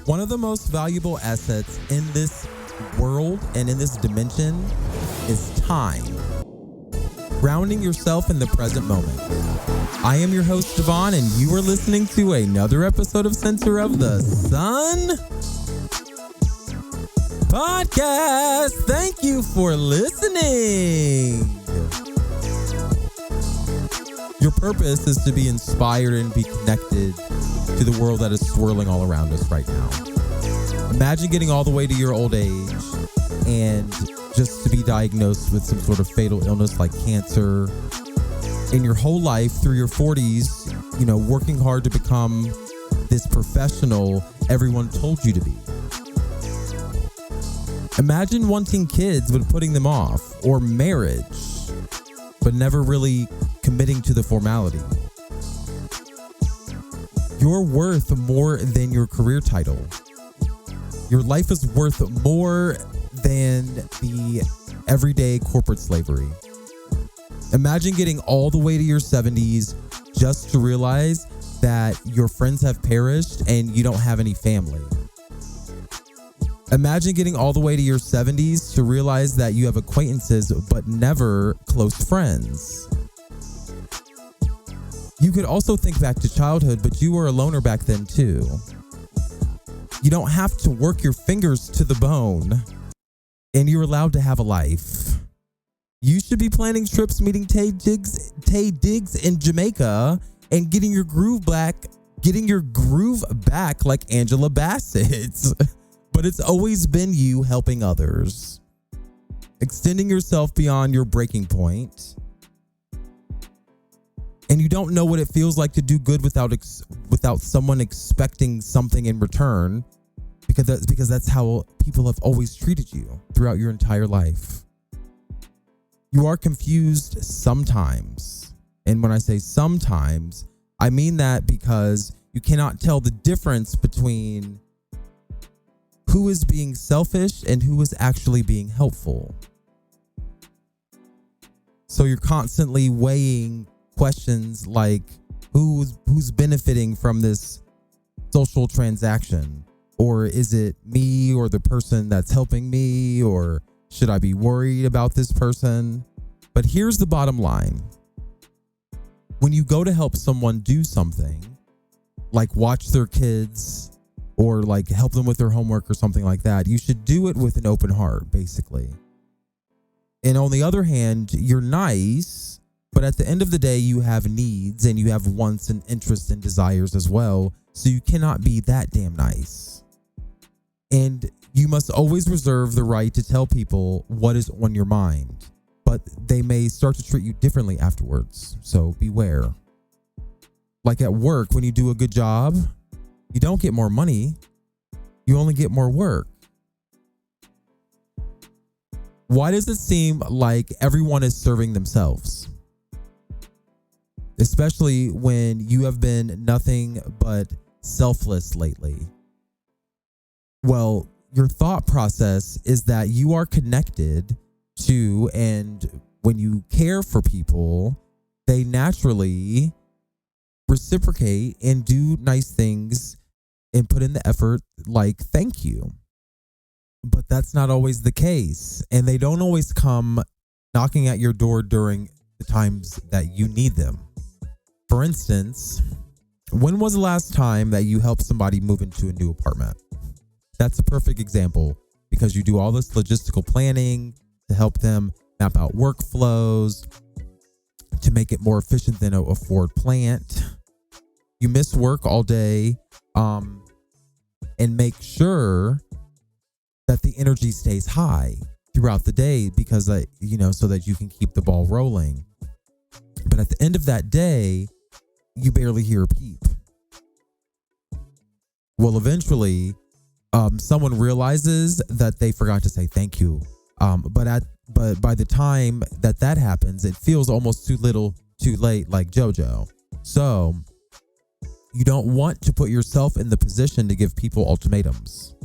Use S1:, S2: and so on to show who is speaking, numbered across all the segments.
S1: One of the most valuable assets in this world and in this dimension is time. Grounding yourself in the present moment. I am your host, Devon, and you are listening to another episode of Center of the Sun Podcast. Thank you for listening. Your purpose is to be inspired and be connected to the world that is swirling all around us right now. Imagine getting all the way to your old age and just to be diagnosed with some sort of fatal illness like cancer. In your whole life, through your 40s, working hard to become this professional everyone told you to be. Imagine wanting kids but putting them off, or marriage, but never really committing to the formality. You're worth more than your career title. Your life is worth more than the everyday corporate slavery. Imagine getting all the way to your 70s just to realize that your friends have perished and you don't have any family. Imagine getting all the way to your 70s to realize that you have acquaintances but never close friends. You could also think back to childhood, but you were a loner back then too. You don't have to work your fingers to the bone, and you're allowed to have a life. You should be planning trips, meeting Tay Diggs in Jamaica, and getting your groove back like Angela Bassett. But it's always been you helping others, extending yourself beyond your breaking point. And you don't know what it feels like to do good without someone expecting something in return, because that's how people have always treated you throughout your entire life. You are confused sometimes. And when I say sometimes, I mean that because you cannot tell the difference between who is being selfish and who is actually being helpful. So you're constantly weighing questions like who's benefiting from this social transaction, or is it me or the person that's helping me, or should I be worried about this person? But here's the bottom line. When you go to help someone do something, like watch their kids or like help them with their homework or something like that, you should do it with an open heart, basically. And on the other hand, you're nice, but at the end of the day, you have needs and you have wants and interests and desires as well. So you cannot be that damn nice. And you must always reserve the right to tell people what is on your mind, but they may start to treat you differently afterwards. So beware. Like at work, when you do a good job, you don't get more money. You only get more work. Why does it seem like everyone is serving themselves? Especially when you have been nothing but selfless lately. Well, your thought process is that you are connected to, and when you care for people, they naturally reciprocate and do nice things and put in the effort, like thank you. But that's not always the case, and they don't always come knocking at your door during the times that you need them. For instance, when was the last time that you helped somebody move into a new apartment? That's a perfect example, because you do all this logistical planning to help them map out workflows, to make it more efficient than a Ford plant. You miss work all day, and make sure that the energy stays high throughout the day, because so that you can keep the ball rolling. But at the end of that day, you barely hear a peep. Well, eventually, someone realizes that they forgot to say thank you. But by the time that happens, it feels almost too little, too late, like JoJo. So you don't want to put yourself in the position to give people ultimatums,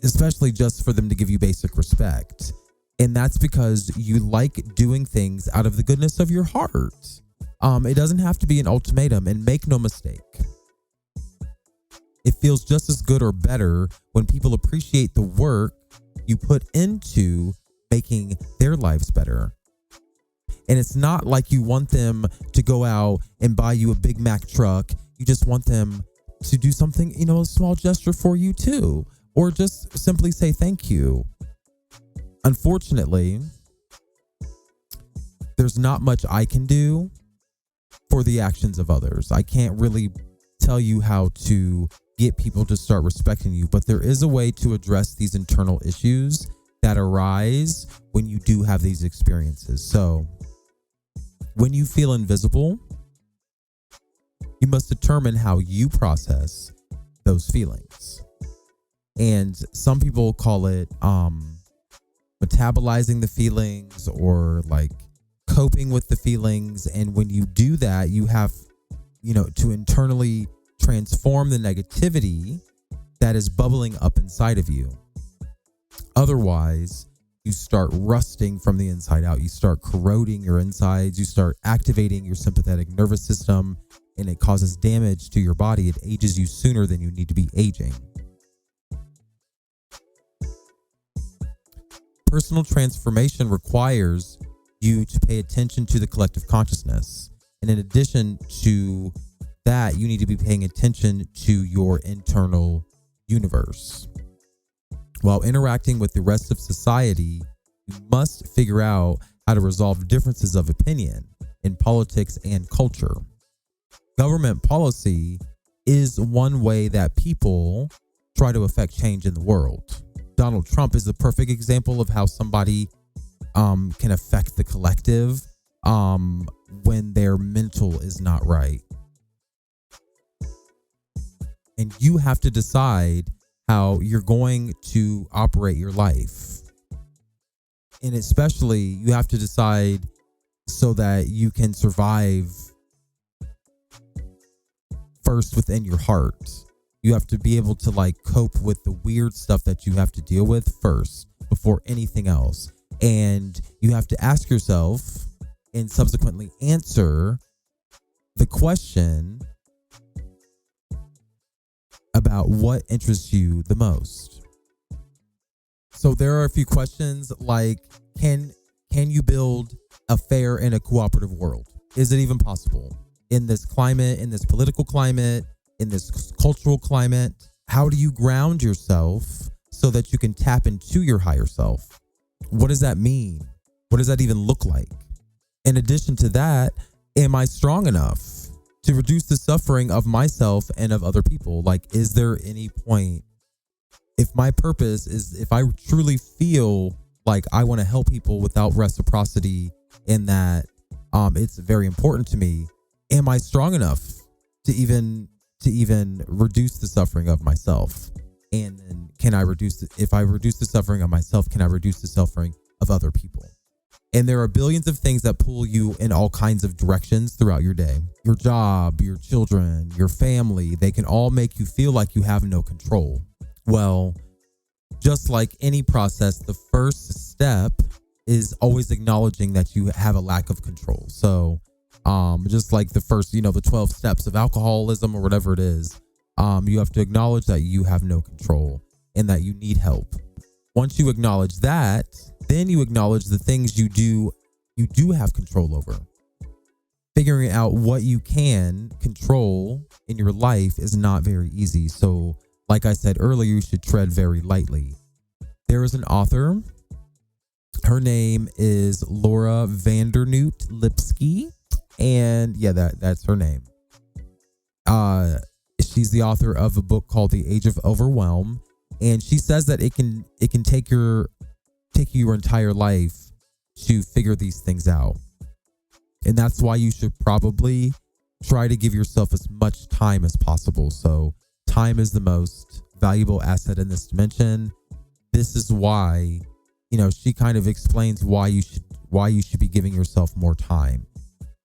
S1: especially just for them to give you basic respect. And that's because you like doing things out of the goodness of your heart. It doesn't have to be an ultimatum, and make no mistake. It feels just as good or better when people appreciate the work you put into making their lives better. And it's not like you want them to go out and buy you a Big Mac truck. You just want them to do something, a small gesture for you too, or just simply say thank you. Unfortunately, there's not much I can do for the actions of others. I can't really tell you how to get people to start respecting you, but there is a way to address these internal issues that arise when you do have these experiences. So when you feel invisible, you must determine how you process those feelings. And some people call it metabolizing the feelings, or like coping with the feelings. And when you do that, you have, to internally transform the negativity that is bubbling up inside of you. Otherwise, you start rusting from the inside out. You start corroding your insides. You start activating your sympathetic nervous system, and it causes damage to your body. It ages you sooner than you need to be aging. Personal transformation requires you to pay attention to the collective consciousness. And in addition to that, you need to be paying attention to your internal universe. While interacting with the rest of society, you must figure out how to resolve differences of opinion in politics and culture. Government policy is one way that people try to affect change in the world. Donald Trump is the perfect example of how somebody can affect the collective when their mental is not right. And you have to decide how you're going to operate your life. And especially, you have to decide so that you can survive first within your heart. You have to be able to cope with the weird stuff that you have to deal with first before anything else. And you have to ask yourself and subsequently answer the question about what interests you the most. So there are a few questions like, can you build a fair and a cooperative world? Is it even possible in this climate, in this political climate, in this cultural climate? How do you ground yourself so that you can tap into your higher self? What does that mean? What does that even look like? In addition to that, am I strong enough to reduce the suffering of myself and of other people? Is there any point, if my purpose is, if I truly feel like I want to help people without reciprocity, in that it's very important to me, am I strong enough to even reduce the suffering of myself? And then if I reduce the suffering of myself, can I reduce the suffering of other people? And there are billions of things that pull you in all kinds of directions throughout your day. Your job, your children, your family, they can all make you feel like you have no control. Well, just like any process, the first step is always acknowledging that you have a lack of control. So just like the first, the 12 steps of alcoholism or whatever it is, you have to acknowledge that you have no control and that you need help. Once you acknowledge that, then you acknowledge the things you do have control over. Figuring out what you can control in your life is not very easy. So, like I said earlier, you should tread very lightly. There is an author. Her name is Laura Vandernoot Lipsky. And yeah, that's her name. She's the author of a book called The Age of Overwhelm. And she says that it can take you your entire life to figure these things out. And that's why you should probably try to give yourself as much time as possible. So time is the most valuable asset in this dimension. This is why, she kind of explains why you should be giving yourself more time.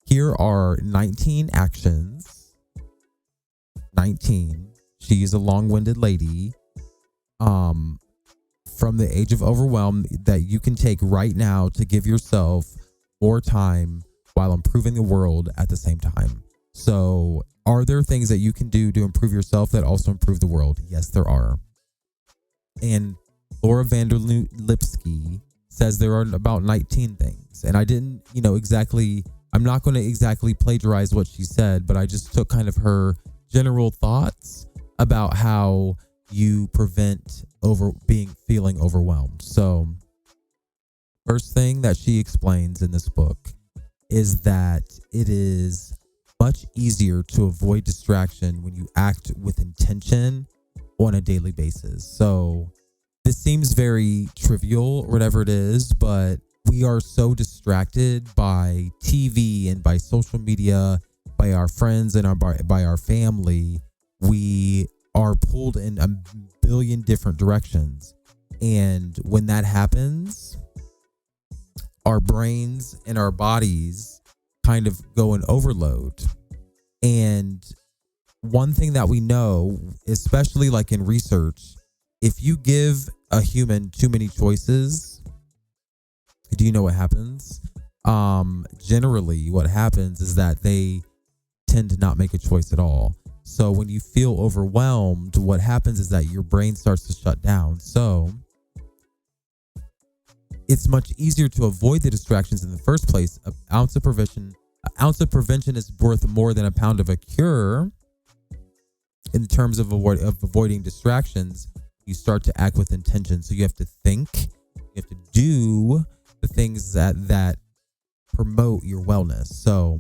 S1: Here are 19 actions. 19. She's a long-winded lady. From the age of overwhelm that you can take right now to give yourself more time while improving the world at the same time. So Are there things that you can do to improve yourself that also improve the world? Yes, there are. And Laura Vanderlipsky says there are about 19 things. And I didn't, I'm not going to exactly plagiarize what she said, but I just took kind of her general thoughts about how you prevent feeling overwhelmed. So, first thing that she explains in this book is that it is much easier to avoid distraction when you act with intention on a daily basis. So this seems very trivial or whatever it is, but we are so distracted by TV and by social media, by our friends and by our family. We are pulled in a billion different directions. And when that happens, our brains and our bodies kind of go in overload. And one thing that we know, especially like in research, if you give a human too many choices, do you know what happens? Generally what happens is that they tend to not make a choice at all. So when you feel overwhelmed, what happens is that your brain starts to shut down. So it's much easier to avoid the distractions in the first place. An ounce of prevention is worth more than a pound of a cure. In terms of avoiding distractions, you start to act with intention. So you have to think, you have to do the things that promote your wellness. So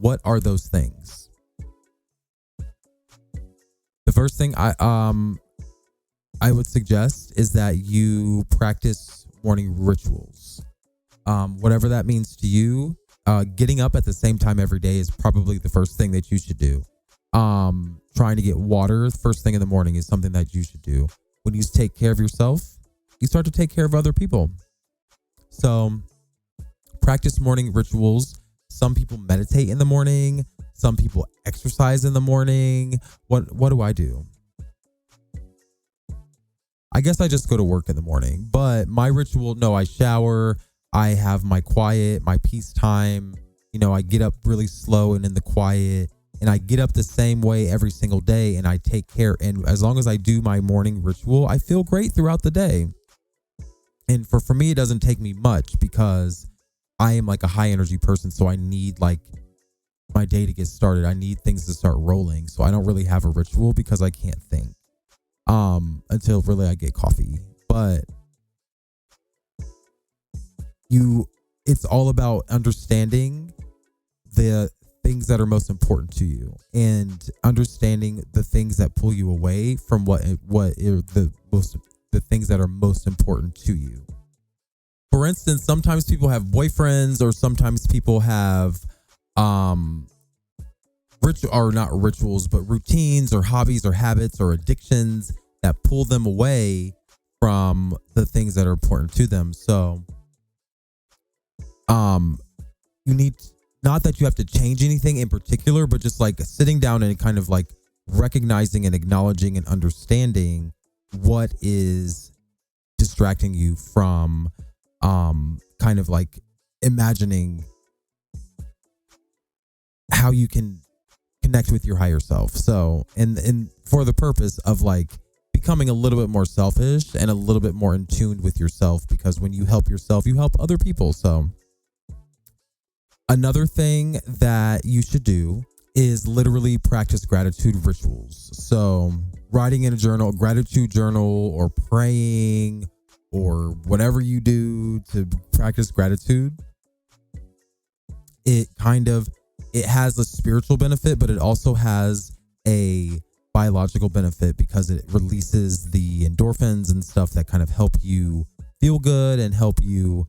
S1: what are those things? The first thing I would suggest is that you practice morning rituals. Whatever that means to you, getting up at the same time every day is probably the first thing that you should do. Trying to get water first thing in the morning is something that you should do. When you take care of yourself, you start to take care of other people. So practice morning rituals. Some people meditate in the morning. Some people exercise in the morning. What do I do? I guess I just go to work in the morning. But my ritual, no, I shower. I have my quiet, my peace time. I get up really slow and in the quiet. And I get up the same way every single day and I take care. And as long as I do my morning ritual, I feel great throughout the day. And for me, it doesn't take me much because I am like a high energy person. So I need like my day to get started. I need things to start rolling. So I don't really have a ritual because I can't think until really I get coffee. But it's all about understanding the things that are most important to you and understanding the things that pull you away from what are the things that are most important to you. For instance, sometimes people have boyfriends or sometimes people have not rituals, but routines or hobbies or habits or addictions that pull them away from the things that are important to them. So you need, not that you have to change anything in particular, but just like sitting down and kind of like recognizing and acknowledging and understanding what is distracting you from kind of like imagining how you can connect with your higher self. So, and for the purpose of like becoming a little bit more selfish and a little bit more in tune with yourself, because when you help yourself, you help other people. So another thing that you should do is literally practice gratitude rituals. So writing in a journal, gratitude journal, or praying, or whatever you do to practice gratitude, it has a spiritual benefit, but it also has a biological benefit because it releases the endorphins and stuff that kind of help you feel good and help you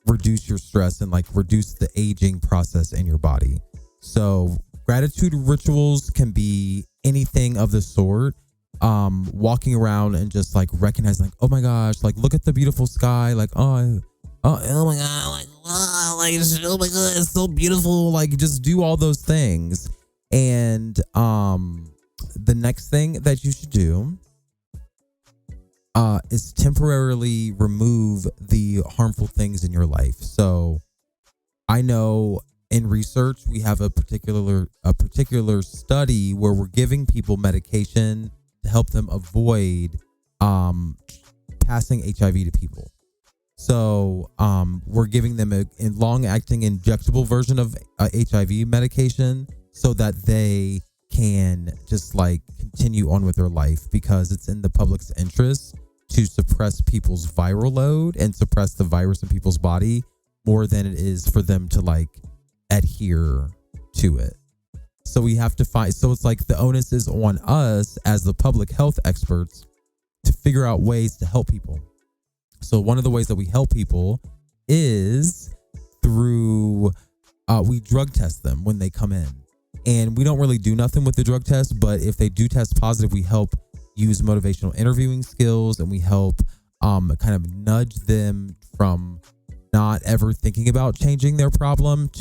S1: reduce your stress and like reduce the aging process in your body. So gratitude rituals can be anything of the sort. Walking around and just like recognizing like, oh my gosh, like look at the beautiful sky, like oh my god, like oh my god, it's so beautiful. Like just do all those things. And the next thing that you should do is temporarily remove the harmful things in your life. So I know in research, we have a particular study where we're giving people medication to help them avoid passing HIV to people. So we're giving them a long-acting injectable version of HIV medication so that they can just like continue on with their life, because it's in the public's interest to suppress people's viral load and suppress the virus in people's body more than it is for them to like adhere to it. So we have to find, so it's like the onus is on us as the public health experts to figure out ways to help people. So one of the ways that we help people is through, we drug test them when they come in. And we don't really do nothing with the drug test, but if they do test positive, we help use motivational interviewing skills, and we help kind of nudge them from not ever thinking about changing their problem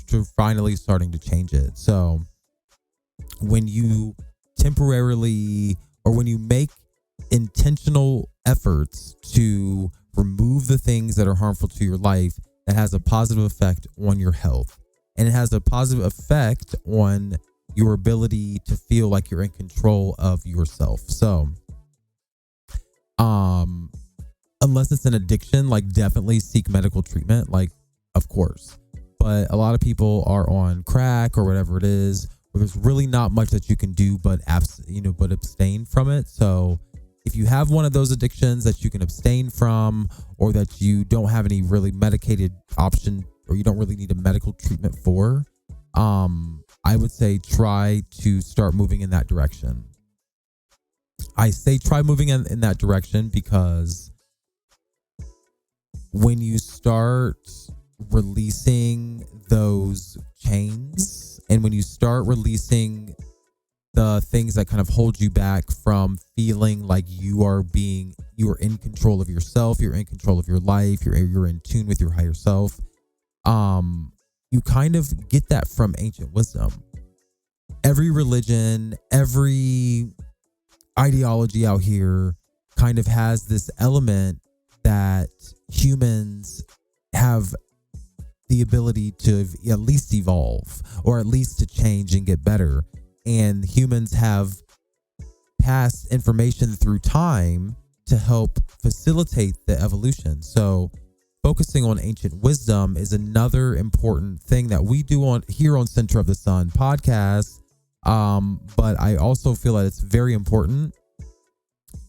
S1: to finally starting to change it. So when you temporarily, or when you make intentional efforts to remove the things that are harmful to your life, that has a positive effect on your health. And it has a positive effect on your ability to feel like you're in control of yourself. So, unless it's an addiction, like definitely seek medical treatment, like of course. But a lot of people are on crack or whatever it is, where there's really not much that you can do but abstain from it. So if you have one of those addictions that you can abstain from, or that you don't have any really medicated option, or you don't really need a medical treatment for, I would say try to start moving in that direction. I say try moving in that direction because when you start releasing those chains, and when you start releasing the things that kind of hold you back from feeling like you are in control of yourself, you're in control of your life, you're in tune with your higher self, you kind of get that from ancient wisdom. Every religion, every ideology out here kind of has this element that humans have the ability to at least evolve, or at least to change and get better. And humans have passed information through time to help facilitate the evolution. So focusing on ancient wisdom is another important thing that we do here on Center of the Sun podcast. But I also feel that it's very important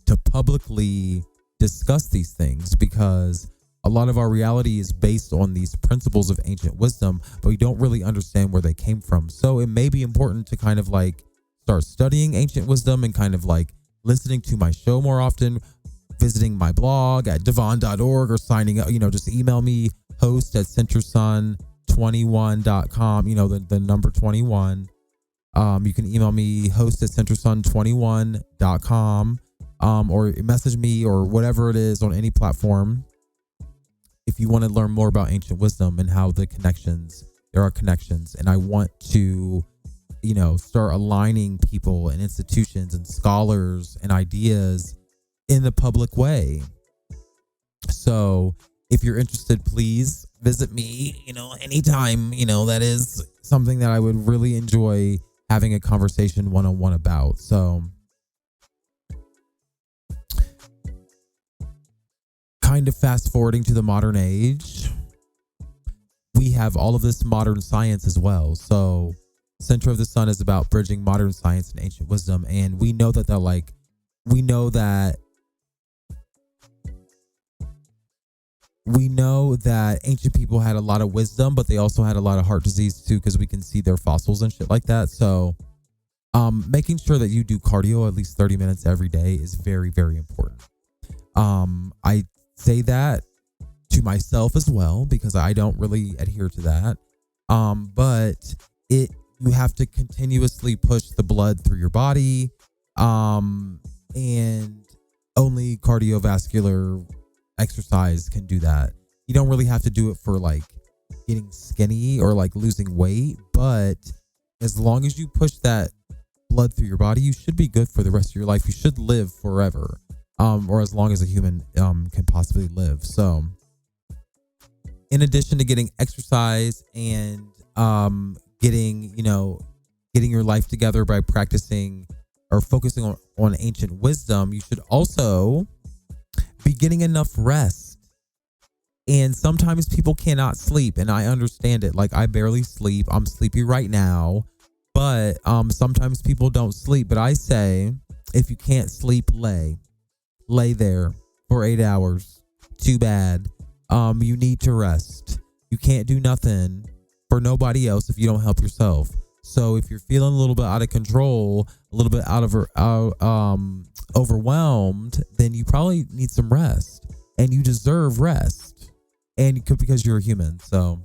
S1: to publicly discuss these things, because a lot of our reality is based on these principles of ancient wisdom, but we don't really understand where they came from. So it may be important to kind of like start studying ancient wisdom and kind of like listening to my show more often, visiting my blog at devon.org, or signing up, just email me, host@centersun21.com, the number 21. You can email me, host@centersun21.com, or message me, or whatever it is, on any platform, if you want to learn more about ancient wisdom and how there are connections. And I want to, start aligning people and institutions and scholars and ideas in the public way. So if you're interested, please visit me, anytime. That is something that I would really enjoy having a conversation one-on-one about. So kind of fast forwarding to the modern age, we have all of this modern science as well. So Center of the Sun is about bridging modern science and ancient wisdom. And we know that ancient people had a lot of wisdom, but they also had a lot of heart disease too, because we can see their fossils and shit like that. So making sure that you do cardio at least 30 minutes every day is very, very important. I say that to myself as well, because I don't really adhere to that. But you have to continuously push the blood through your body. And only cardiovascular exercise can do that. You don't really have to do it for like getting skinny or like losing weight, but as long as you push that blood through your body, you should be good for the rest of your life. You should live forever. Or as long as a human can possibly live. So in addition to getting exercise and getting, getting your life together by practicing or focusing on ancient wisdom, you should also be getting enough rest. And sometimes people cannot sleep, and I understand it. Like, I barely sleep. I'm sleepy right now, but sometimes people don't sleep. But I say, if you can't sleep, lay there for 8 hours. Too bad. You need to rest. You can't do nothing for nobody else if you don't help yourself. So if you're feeling a little bit out of control, a little bit overwhelmed, then you probably need some rest, and you deserve rest, and because you're a human. So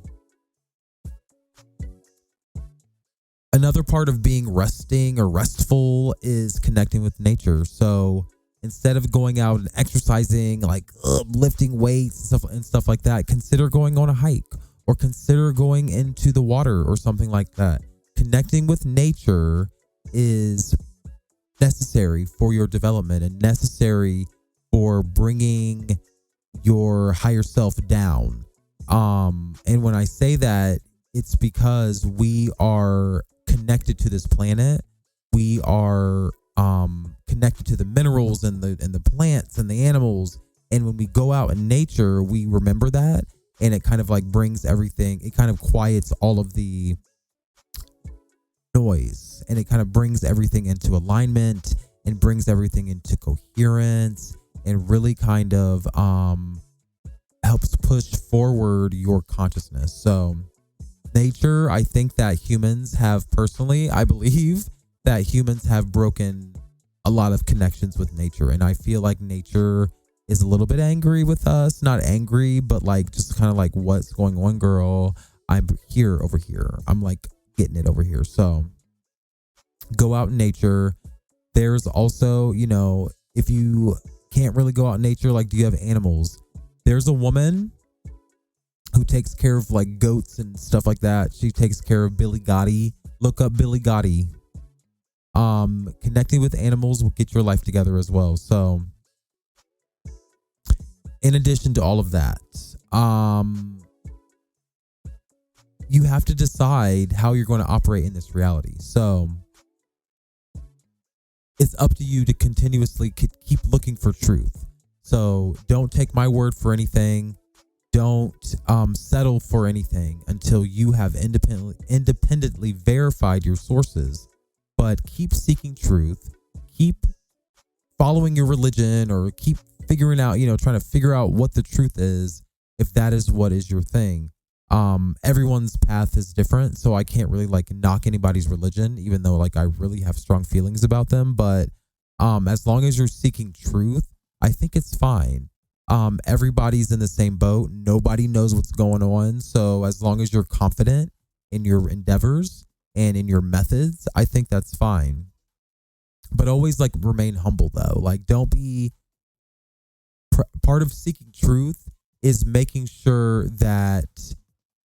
S1: another part of being resting or restful is connecting with nature. So instead of going out and exercising, like lifting weights and stuff like that, consider going on a hike, or consider going into the water or something like that. Connecting with nature is necessary for your development and necessary for bringing your higher self down. And when I say that, it's because we are connected to this planet. We are connected to the minerals and the plants and the animals. And when we go out in nature, we remember that, and it kind of like brings everything. It kind of quiets all of the noise, and it kind of brings everything into alignment and brings everything into coherence, and really kind of helps push forward your consciousness. So nature, I think that I believe that humans have broken a lot of connections with nature, and I feel like nature is a little bit angry with us. Not angry, but like just kind of like, what's going on, girl? I'm here over here. I'm like getting it over here. So go out in nature. There's also, if you can't really go out in nature, like, do you have animals? There's a woman who takes care of like goats and stuff like that. She takes care of Billy Gotti. Look up Billy Gotti. Connecting with animals will get your life together as well. So in addition to all of that, you have to decide how you're going to operate in this reality. So it's up to you to continuously keep looking for truth. So don't take my word for anything. Don't settle for anything until you have independently verified your sources. But keep seeking truth. Keep following your religion, or keep figuring out, trying to figure out what the truth is, if that is what is your thing. Everyone's path is different, so I can't really like knock anybody's religion, even though like I really have strong feelings about them. But as long as you're seeking truth, I think it's fine. Everybody's in the same boat. Nobody knows what's going on. So as long as you're confident in your endeavors and in your methods, I think that's fine. But always like remain humble though. Like, don't be part of seeking truth is making sure that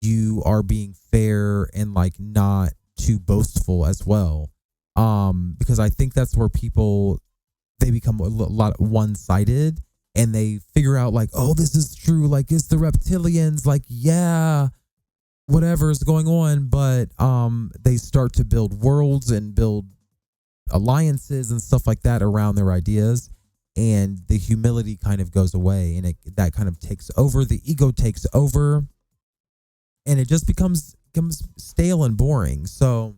S1: you are being fair and like not too boastful as well. Because I think that's where people, they become a lot one-sided, and they figure out like, oh, this is true. Like, it's the reptilians. Like, yeah, whatever is going on. But they start to build worlds and build alliances and stuff like that around their ideas. And the humility kind of goes away, and that kind of takes over. The ego takes over, and it just becomes stale and boring. So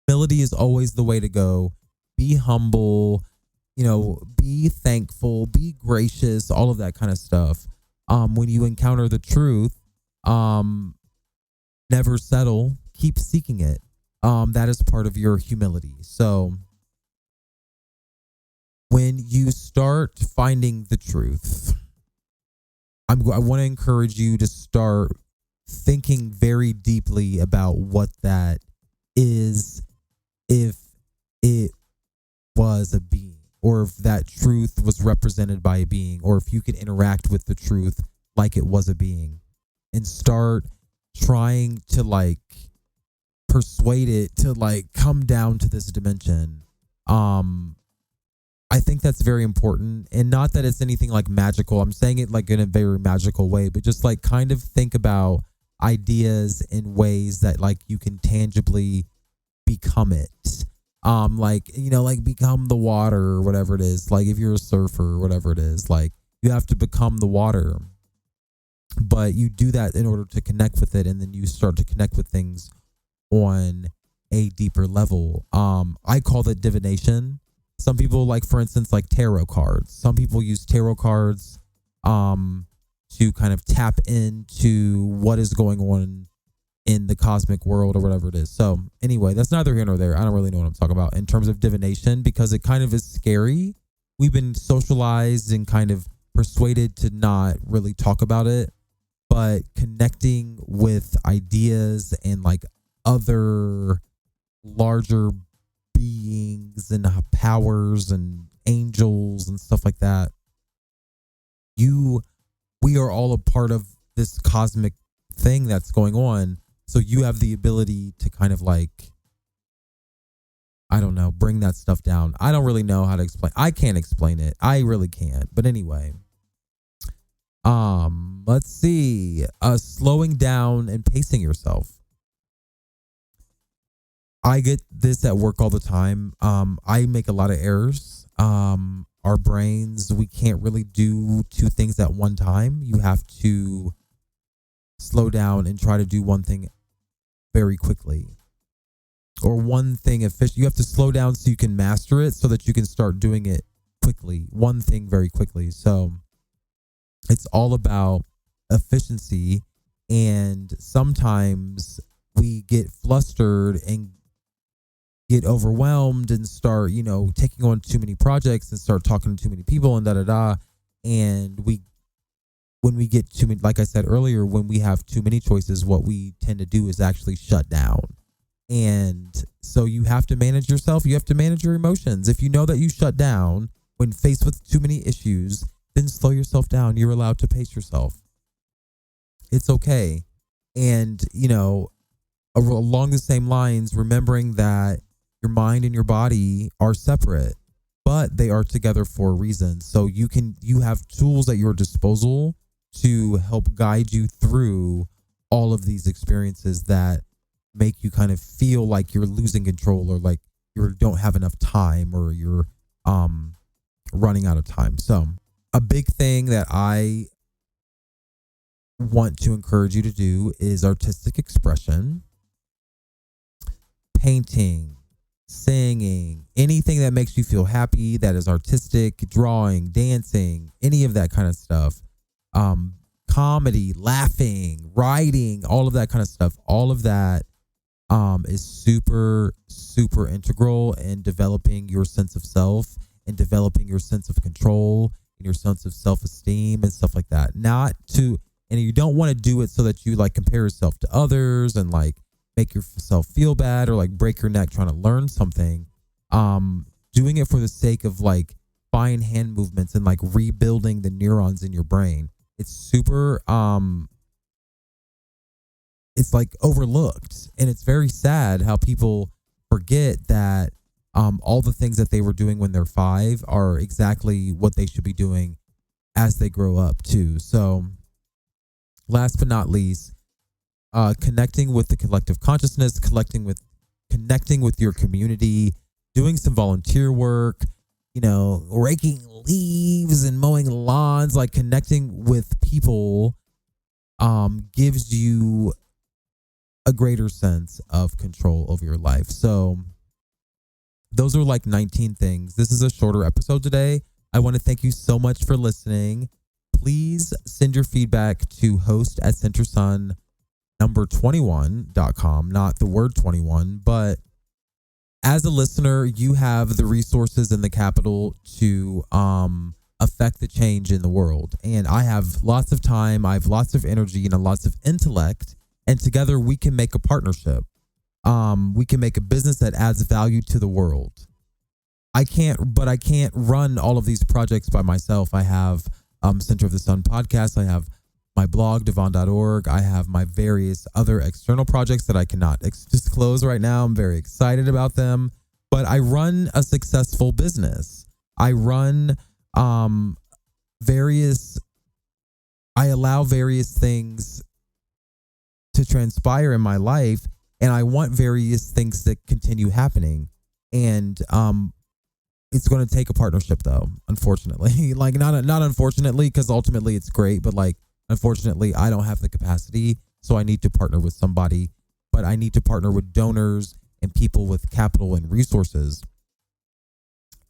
S1: humility is always the way to go. Be humble, be thankful, be gracious, all of that kind of stuff. When you encounter the truth, never settle, keep seeking it. That is part of your humility. So when you start finding the truth, I want to encourage you to start thinking very deeply about what that is, if it was a being, or if that truth was represented by a being, or if you could interact with the truth like it was a being, and start trying to like persuade it to like come down to this dimension. I think that's very important, and not that it's anything like magical. I'm saying it like in a very magical way, but just like kind of think about ideas in ways that like you can tangibly become it. Like, like become the water or whatever it is. Like if you're a surfer or whatever it is, like you have to become the water. But you do that in order to connect with it, and then you start to connect with things on a deeper level. I call that divination. Some people, like for instance, like tarot cards. Some people use tarot cards to kind of tap into what is going on in the cosmic world or whatever it is. So anyway, that's neither here nor there. I don't really know what I'm talking about in terms of divination, because it kind of is scary. We've been socialized and kind of persuaded to not really talk about it, but connecting with ideas and like other larger beings and powers and angels and stuff like that. We are all a part of this cosmic thing that's going on. So you have the ability to kind of like, I don't know, bring that stuff down. I don't really know how to explain. I can't explain it. I really can't. But anyway, let's see. Slowing down and pacing yourself. I get this at work all the time. I make a lot of errors. Our brains, we can't really do two things at one time. You have to slow down and try to do one thing very quickly, or one thing efficient. You have to slow down so you can master it, so that you can start doing it quickly, one thing very quickly. So it's all about efficiency, and sometimes we get flustered and get overwhelmed and start, taking on too many projects and start talking to too many people and and when we get too many, like I said earlier, when we have too many choices, what we tend to do is actually shut down. And so you have to manage yourself. You have to manage your emotions. If you know that you shut down when faced with too many issues, then slow yourself down. You're allowed to pace yourself. It's okay. And, along the same lines, remembering that your mind and your body are separate, but they are together for a reason. So you have tools at your disposal to help guide you through all of these experiences that make you kind of feel like you're losing control, or like you don't have enough time, or you're running out of time. So a big thing that I want to encourage you to do is artistic expression. Painting, singing, anything that makes you feel happy, that is artistic, drawing, dancing, any of that kind of stuff. Comedy, laughing, writing, all of that kind of stuff. All of that is super, super integral in developing your sense of self, and developing your sense of control and your sense of self-esteem and stuff like that. And you don't want to do it so that you like compare yourself to others and like make yourself feel bad, or like break your neck trying to learn something. Doing it for the sake of like fine hand movements and like rebuilding the neurons in your brain. It's super, it's like overlooked, and it's very sad how people forget that all the things that they were doing when they're 5 are exactly what they should be doing as they grow up too. So last but not least, connecting with the collective consciousness, connecting with your community, doing some volunteer work, raking leaves and mowing lawns, like connecting with people gives you a greater sense of control over your life. So those are like 19 things. This is a shorter episode today. I want to thank you so much for listening. Please send your feedback to host@centersun21.com, not the word 21, but as a listener, you have the resources and the capital to affect the change in the world. And I have lots of time, I have lots of energy, and lots of intellect, and together we can make a partnership. We can make a business that adds value to the world. I can't run all of these projects by myself. I have Center of the Sun podcast. I have my blog, devon.org. I have my various other external projects that I cannot disclose right now. I'm very excited about them, but I run a successful business. I run I allow various things to transpire in my life, and I want various things to continue happening. And it's going to take a partnership, though, unfortunately. Like, not unfortunately, because ultimately it's great, but like, unfortunately, I don't have the capacity, so I need to partner with somebody. But I need to partner with donors and people with capital and resources.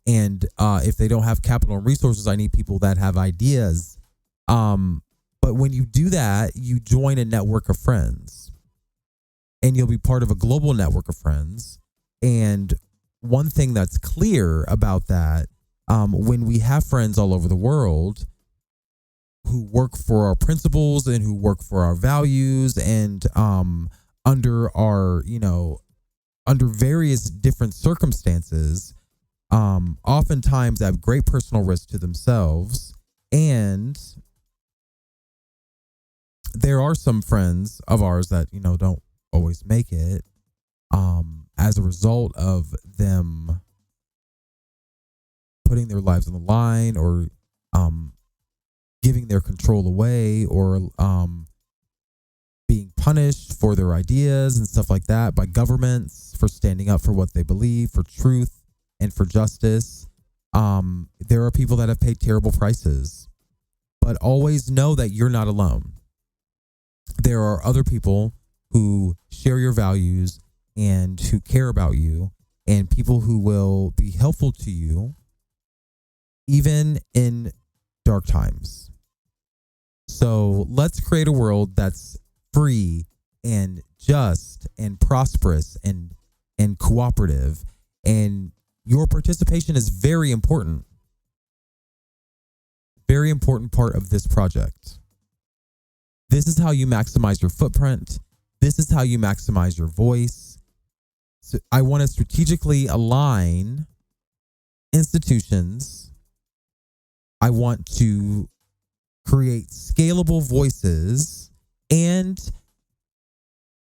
S1: And if they don't have capital and resources, I need people that have ideas. But when you do that, you join a network of friends, and you'll be part of a global network of friends. And one thing that's clear about that, when we have friends all over the world who work for our principles and who work for our values, and under our, under various different circumstances, oftentimes have great personal risk to themselves. And there are some friends of ours that, don't always make it, as a result of them putting their lives on the line, or giving their control away, or being punished for their ideas and stuff like that by governments for standing up for what they believe, for truth and for justice. There are people that have paid terrible prices, but always know that you're not alone. There are other people who share your values and who care about you, and people who will be helpful to you even in dark times. So let's create a world that's free and just and prosperous and cooperative. And your participation is very important. Very important part of this project. This is how you maximize your footprint. This is how you maximize your voice. So I want to strategically align institutions. I want to create scalable voices and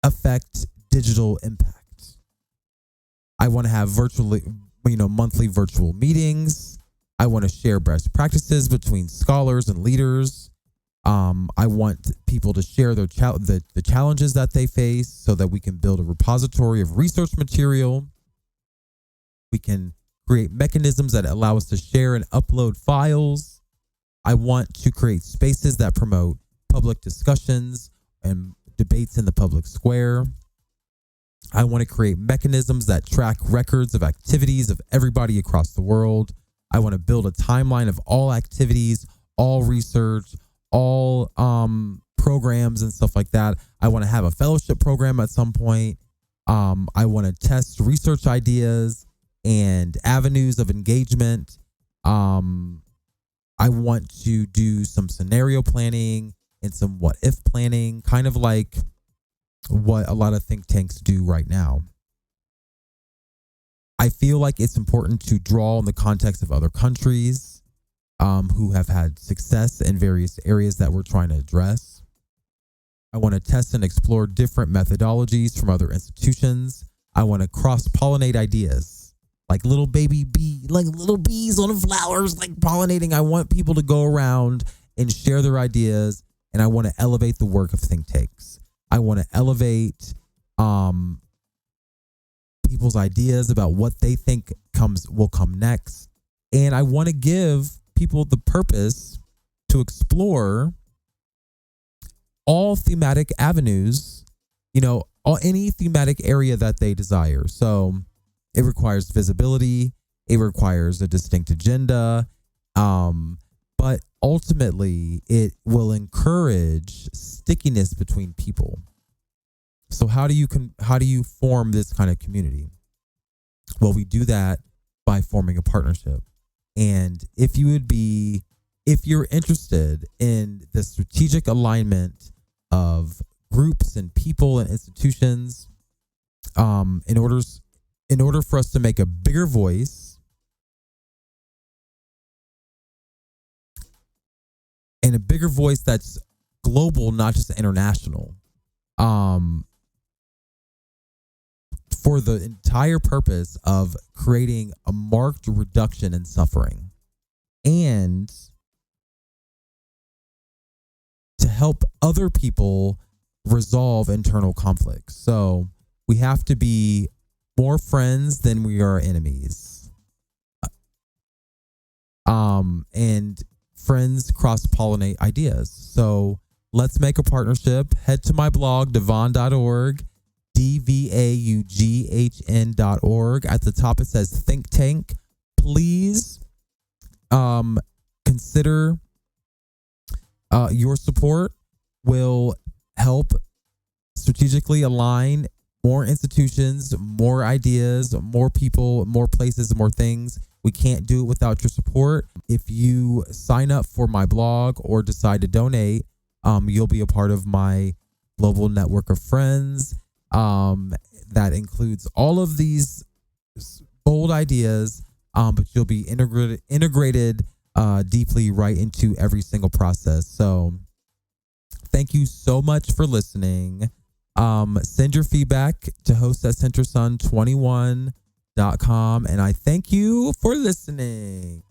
S1: affect digital impact. I want to have monthly virtual meetings. I want to share best practices between scholars and leaders. I want people to share the challenges that they face, so that we can build a repository of research material. We can create mechanisms that allow us to share and upload files. I want to create spaces that promote public discussions and debates in the public square. I want to create mechanisms that track records of activities of everybody across the world. I want to build a timeline of all activities, all research, all programs and stuff like that. I want to have a fellowship program at some point. I want to test research ideas and avenues of engagement. I want to do some scenario planning and some what if planning, kind of like what a lot of think tanks do right now. I feel like it's important to draw in the context of other countries who have had success in various areas that we're trying to address. I want to test and explore different methodologies from other institutions. I want to cross-pollinate ideas, like little baby bee, like little bees on the flowers, like pollinating. I want people to go around and share their ideas, and I want to elevate the work of think tanks. I want to elevate people's ideas about what they think will come next, and I want to give people the purpose to explore all thematic avenues, any thematic area that they desire. So it requires visibility, it requires a distinct agenda, but ultimately it will encourage stickiness between people. So how do you form this kind of community? Well, we do that by forming a partnership. And if you're interested in the strategic alignment of groups and people and institutions, in order for us to make a bigger voice and a bigger voice that's global, not just international, for the entire purpose of creating a marked reduction in suffering and to help other people resolve internal conflicts. So we have to be more friends than we are enemies. And friends cross-pollinate ideas. So let's make a partnership. Head to my blog, devaughn.org, DVAUGHN.org. At the top, it says Think Tank. Please consider your support will help strategically align more institutions, more ideas, more people, more places, more things. We can't do it without your support. If you sign up for my blog or decide to donate, you'll be a part of my global network of friends. That includes all of these bold ideas, but you'll be integrated deeply right into every single process. So thank you so much for listening. Send your feedback to host@centersun21.com, and I thank you for listening.